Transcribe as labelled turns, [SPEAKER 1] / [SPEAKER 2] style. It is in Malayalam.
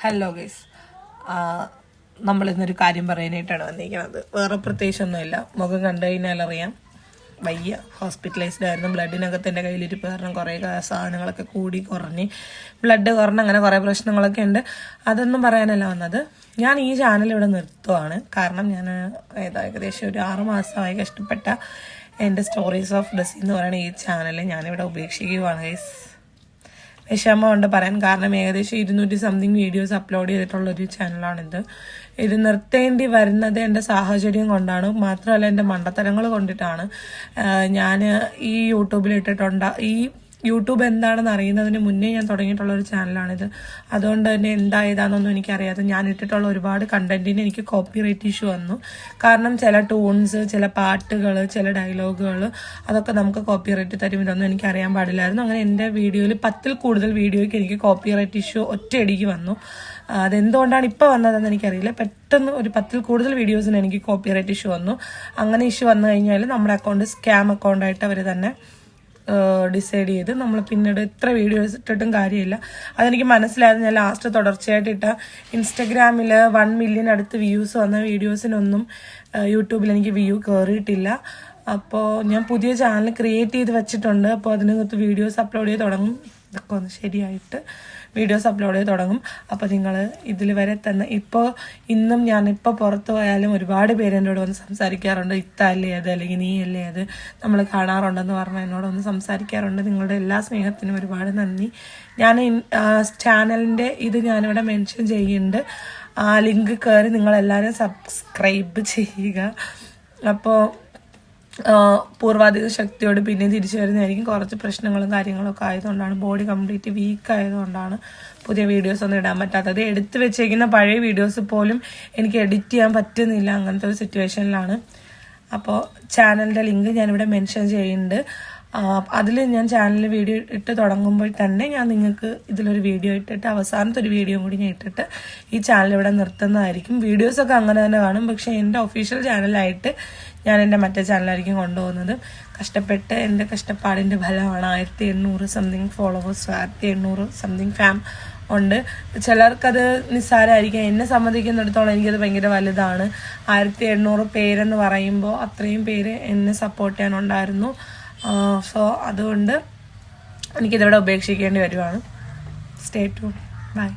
[SPEAKER 1] ഹലോ ഗൈസ്, നമ്മളിന്നൊരു കാര്യം പറയാനായിട്ടാണ് വന്നിരിക്കുന്നത്. വേറെ പ്രത്യേകിച്ചൊന്നുമില്ല. മുഖം കണ്ടു കഴിഞ്ഞാൽ അറിയാം, വയ്യ. ഹോസ്പിറ്റലൈസ്ഡ് ആയിരുന്നു. ബ്ലഡിനകത്ത് എൻ്റെ കയ്യിലിരിപ്പ് കാരണം കുറേ സാധനങ്ങളൊക്കെ കൂടി കുറഞ്ഞ് ബ്ലഡ് കുറഞ്ഞ് അങ്ങനെ കുറേ പ്രശ്നങ്ങളൊക്കെ ഉണ്ട്. അതൊന്നും പറയാനല്ല വന്നത്. ഞാൻ ഈ ചാനൽ ഇവിടെ നിർത്തുവാണ്. കാരണം ഞാൻ ഏകദേശം ഒരു 6 മാസമായി കഷ്ടപ്പെട്ട എൻ്റെ സ്റ്റോറീസ് ഓഫ് ഡെസി എന്ന് പറയുന്ന ഈ ചാനൽ ഞാനിവിടെ ഉപേക്ഷിക്കുകയാണ് ഗൈസ്. വിഷമമുണ്ട് പറയാൻ. കാരണം ഏകദേശം 200 സംതിങ് വീഡിയോസ് അപ്ലോഡ് ചെയ്തിട്ടുള്ളൊരു ചാനലാണിത്. ഇത് നിർത്തേണ്ടി വരുന്നത് എൻ്റെ സാഹചര്യം കൊണ്ടാണ്, മാത്രമല്ല എൻ്റെ മണ്ടത്തരങ്ങൾ കൊണ്ടിട്ടാണ്. ഞാൻ ഈ യൂട്യൂബ് എന്താണെന്ന് അറിയുന്നതിന് മുന്നേ ഞാൻ തുടങ്ങിയിട്ടുള്ള ഒരു ചാനലാണിത്. അതുകൊണ്ട് തന്നെ എന്തായതാണെന്നൊന്നും എനിക്കറിയാതെ ഞാൻ ഇട്ടിട്ടുള്ള ഒരുപാട് കണ്ടന്റിന് എനിക്ക് കോപ്പിറൈറ്റ് ഇഷ്യൂ വന്നു. കാരണം ചില ടൂൺസ്, ചില പാട്ടുകൾ, ചില ഡയലോഗുകൾ അതൊക്കെ നമുക്ക് കോപ്പിറൈറ്റ് തരും. ഇതൊന്നും എനിക്ക് അറിയാൻ പാടില്ലായിരുന്നു. അങ്ങനെ എൻ്റെ വീഡിയോയിൽ 10ൽ കൂടുതൽ വീഡിയോയ്ക്ക് എനിക്ക് കോപ്പിറൈറ്റ് ഇഷ്യൂ ഒറ്റയടിക്ക് വന്നു. അതെന്തുകൊണ്ടാണ് ഇപ്പോൾ വന്നതെന്ന് എനിക്കറിയില്ല. പെട്ടെന്ന് ഒരു 10ൽ കൂടുതൽ വീഡിയോസിന് എനിക്ക് കോപ്പിറൈറ്റ് ഇഷ്യൂ വന്നു. അങ്ങനെ ഇഷ്യൂ വന്നു കഴിഞ്ഞാൽ നമ്മുടെ അക്കൗണ്ട് സ്കാം അക്കൗണ്ടായിട്ട് അവർ തന്നെ ഡിസൈഡ് ചെയ്ത് നമ്മൾ പിന്നീട് എത്ര വീഡിയോസ് ഇട്ടിട്ടും കാര്യമില്ല. അതെനിക്ക് മനസ്സിലായത്. ഞാൻ ലാസ്റ്റ് തുടർച്ചയായിട്ട് ഇട്ട ഇൻസ്റ്റഗ്രാമിൽ 1 മില്യൺ അടുത്ത് വ്യൂസ് വന്ന വീഡിയോസിനൊന്നും യൂട്യൂബിൽ എനിക്ക് വ്യൂ കയറിയിട്ടില്ല. അപ്പോൾ ഞാൻ പുതിയ ചാനൽ ക്രിയേറ്റ് ചെയ്ത് വെച്ചിട്ടുണ്ട്. അപ്പോൾ അതിനകത്ത് വീഡിയോസ് അപ്ലോഡ് ചെയ്ത് തുടങ്ങും. ഇതൊക്കെ ഒന്ന് ശരിയായിട്ട് വീഡിയോസ് അപ്ലോഡ് ചെയ്ത് തുടങ്ങും. അപ്പോൾ നിങ്ങൾ ഇതിൽ വരെ തന്നെ ഇന്നും ഞാനിപ്പോൾ പുറത്ത് പോയാലും ഒരുപാട് പേര് എന്നോട് വന്ന് സംസാരിക്കാറുണ്ട്. ഇത്തല്ലേ അത്, അല്ലെങ്കിൽ നീ അല്ലേ അത്, നമ്മൾ കാണാറുണ്ടെന്ന് പറഞ്ഞാൽ എന്നോടൊന്ന് സംസാരിക്കാറുണ്ട്. നിങ്ങളുടെ എല്ലാ സ്നേഹത്തിനും ഒരുപാട് നന്ദി. ഞാൻ ചാനലിൻ്റെ ഇത് ഞാനിവിടെ മെൻഷൻ ചെയ്യുന്നുണ്ട്. ആ ലിങ്ക് കയറി നിങ്ങളെല്ലാവരും സബ്സ്ക്രൈബ് ചെയ്യുക. അപ്പോൾ പൂർവാധിക ശക്തിയോട് പിന്നെ തിരിച്ചു വരുന്നതായിരിക്കും. കുറച്ച് പ്രശ്നങ്ങളും കാര്യങ്ങളൊക്കെ ആയതുകൊണ്ടാണ്, ബോഡി കംപ്ലീറ്റ് വീക്ക് ആയതുകൊണ്ടാണ് പുതിയ വീഡിയോസ് ഒന്നും ഇടാൻ പറ്റാത്തത്. എടുത്തു വെച്ചേക്കുന്ന പഴയ വീഡിയോസ് പോലും എനിക്ക് എഡിറ്റ് ചെയ്യാൻ പറ്റുന്നില്ല. അങ്ങനത്തെ ഒരു സിറ്റുവേഷനിലാണ്. അപ്പോൾ ചാനലിൻ്റെ ലിങ്ക് ഞാനിവിടെ മെൻഷൻ ചെയ്യുന്നുണ്ട്. അതിൽ ഞാൻ ചാനലിൽ വീഡിയോ ഇട്ട് തുടങ്ങുമ്പോൾ തന്നെ ഞാൻ നിങ്ങൾക്ക് ഇതിലൊരു വീഡിയോ ഇട്ടിട്ട് അവസാനത്തെ ഒരു വീഡിയോ കൂടി ഞാൻ ഇട്ടിട്ട് ഈ ചാനൽ ഇവിടെ നിർത്തുന്നതായിരിക്കും. വീഡിയോസൊക്കെ അങ്ങനെ തന്നെ കാണും. പക്ഷേ എൻ്റെ ഒഫീഷ്യൽ ചാനലായിട്ട് ഞാൻ എൻ്റെ മറ്റേ ചാനലായിരിക്കും കൊണ്ടുപോകുന്നത്. കഷ്ടപ്പെട്ട് എൻ്റെ കഷ്ടപ്പാടിൻ്റെ ഫലമാണ് 1800 സംതിങ് ഫോളോവേഴ്സ്, 1800 സംതിങ് ഫാം ഉണ്ട്. ചിലർക്കത് നിസ്സാരമായിരിക്കും. എന്നെ സംബന്ധിക്കുന്നിടത്തോളം എനിക്കത് ഭയങ്കര വലുതാണ്. 1800 പേരെന്ന് പറയുമ്പോൾ അത്രയും പേര് എന്നെ സപ്പോർട്ട് ചെയ്യാനുണ്ടായിരുന്നു. സോ അതുകൊണ്ട് എനിക്കിതിവിടെ ഉപേക്ഷിക്കേണ്ടി വരുവാണ്. Stay tune. ബൈ.